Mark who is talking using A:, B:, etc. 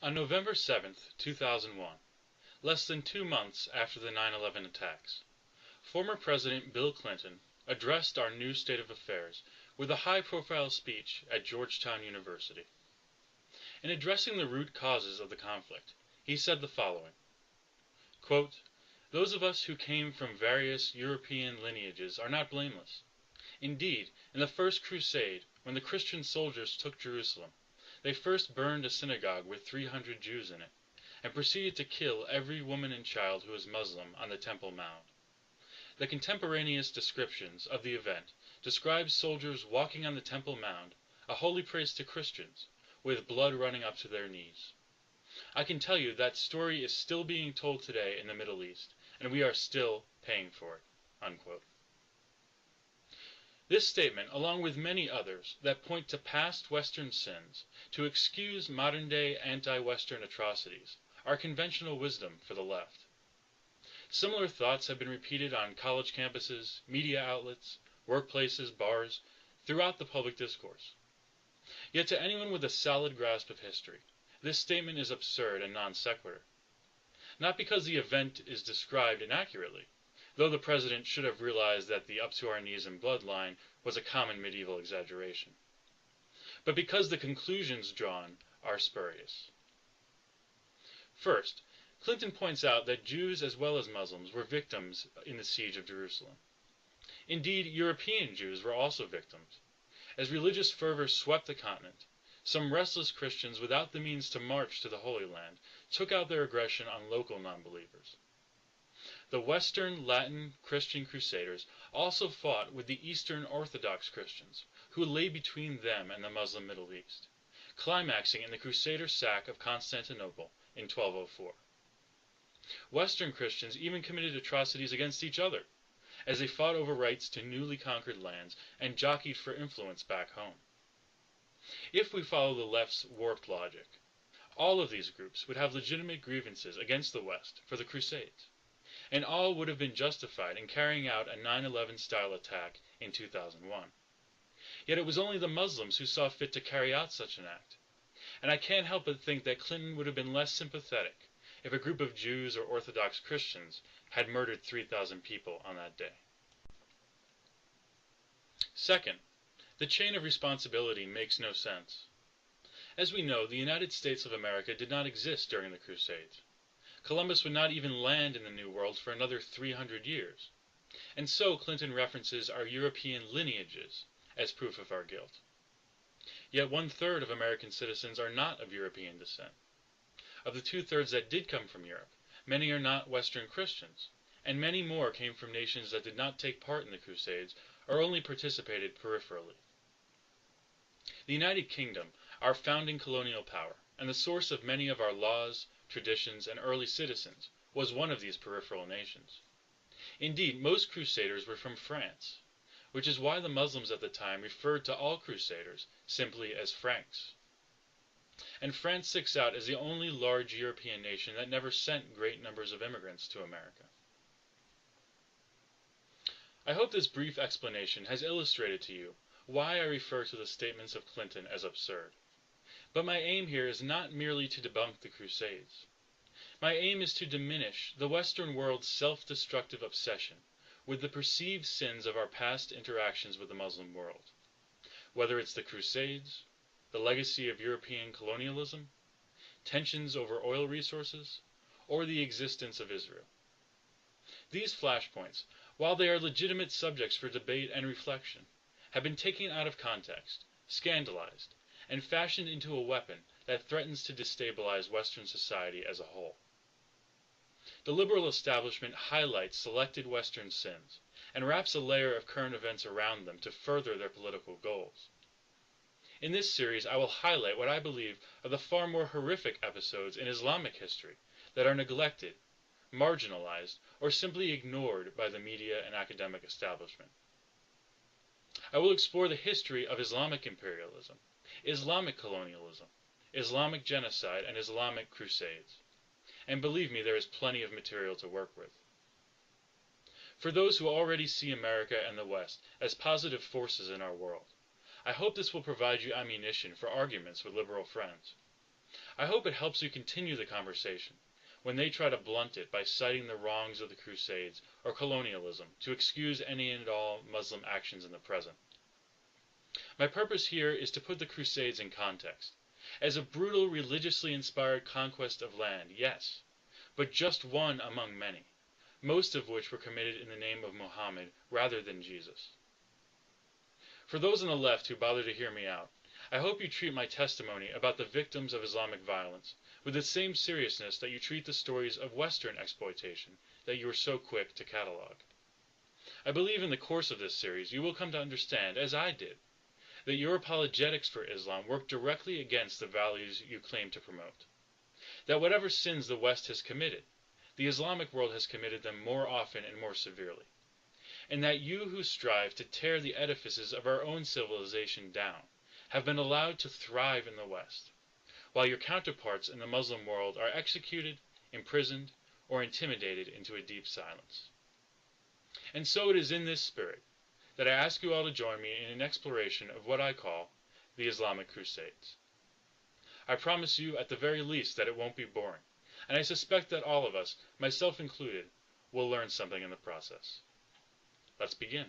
A: On November 7, 2001, less than 2 months after the 9/11 attacks, former President Bill Clinton addressed our new state of affairs with a high-profile speech at Georgetown University. In addressing the root causes of the conflict, he said the following, quote, "Those of us who came from various European lineages are not blameless. Indeed, in the First Crusade, when the Christian soldiers took Jerusalem, they first burned a synagogue with 300 Jews in it, and proceeded to kill every woman and child who was Muslim on the Temple Mount. The contemporaneous descriptions of the event describe soldiers walking on the Temple Mount, a holy place to Christians, with blood running up to their knees. I can tell you that story is still being told today in the Middle East, and we are still paying for it." Unquote. This statement, along with many others that point to past Western sins to excuse modern-day anti-Western atrocities, are conventional wisdom for the left. Similar thoughts have been repeated on college campuses, media outlets, workplaces, bars, throughout the public discourse. Yet to anyone with a solid grasp of history, this statement is absurd and non sequitur. Not because the event is described inaccurately, though the president should have realized that the up-to-our-knees-in-blood line was a common medieval exaggeration, but because the conclusions drawn are spurious. First, Clinton points out that Jews as well as Muslims were victims in the siege of Jerusalem. Indeed, European Jews were also victims. As religious fervor swept the continent, some restless Christians without the means to march to the Holy Land took out their aggression on local non-believers. The Western Latin Christian Crusaders also fought with the Eastern Orthodox Christians, who lay between them and the Muslim Middle East, climaxing in the Crusader sack of Constantinople in 1204. Western Christians even committed atrocities against each other, as they fought over rights to newly conquered lands and jockeyed for influence back home. If we follow the left's warped logic, all of these groups would have legitimate grievances against the West for the Crusades, and all would have been justified in carrying out a 9/11 style attack in 2001. Yet it was only the Muslims who saw fit to carry out such an act, and I can't help but think that Clinton would have been less sympathetic if a group of Jews or Orthodox Christians had murdered 3,000 people on that day. Second, the chain of responsibility makes no sense. As we know, the United States of America did not exist during the Crusades. Columbus would not even land in the New World for another 300 years. And so Clinton references our European lineages as proof of our guilt. Yet 1/3 of American citizens are not of European descent. Of the 2/3 that did come from Europe, many are not Western Christians, and many more came from nations that did not take part in the Crusades or only participated peripherally. The United Kingdom, our founding colonial power, and the source of many of our laws, traditions, and early citizens, was one of these peripheral nations. Indeed, most Crusaders were from France, which is why the Muslims at the time referred to all Crusaders simply as Franks. And France sticks out as the only large European nation that never sent great numbers of immigrants to America. I hope this brief explanation has illustrated to you why I refer to the statements of Clinton as absurd. But my aim here is not merely to debunk the Crusades. My aim is to diminish the Western world's self-destructive obsession with the perceived sins of our past interactions with the Muslim world, whether it's the Crusades, the legacy of European colonialism, tensions over oil resources, or the existence of Israel. These flashpoints, while they are legitimate subjects for debate and reflection, have been taken out of context, scandalized, and fashioned into a weapon that threatens to destabilize Western society as a whole. The liberal establishment highlights selected Western sins and wraps a layer of current events around them to further their political goals. In this series, I will highlight what I believe are the far more horrific episodes in Islamic history that are neglected, marginalized, or simply ignored by the media and academic establishment. I will explore the history of Islamic imperialism, Islamic colonialism, Islamic genocide, and Islamic crusades. And believe me, there is plenty of material to work with. For those who already see America and the West as positive forces in our world, I hope this will provide you ammunition for arguments with liberal friends. I hope it helps you continue the conversation when they try to blunt it by citing the wrongs of the Crusades or colonialism to excuse any and all Muslim actions in the present. My purpose here is to put the Crusades in context. As a brutal, religiously inspired conquest of land, yes, but just one among many, most of which were committed in the name of Muhammad rather than Jesus. For those on the left who bother to hear me out, I hope you treat my testimony about the victims of Islamic violence with the same seriousness that you treat the stories of Western exploitation that you are so quick to catalog. I believe in the course of this series you will come to understand, as I did, that your apologetics for Islam work directly against the values you claim to promote. That whatever sins the West has committed, the Islamic world has committed them more often and more severely. And that you who strive to tear the edifices of our own civilization down have been allowed to thrive in the West, while your counterparts in the Muslim world are executed, imprisoned, or intimidated into a deep silence. And so it is in this spirit that I ask you all to join me in an exploration of what I call the Islamic Crusades. I promise you, at the very least, that it won't be boring, and I suspect that all of us, myself included, will learn something in the process. Let's begin.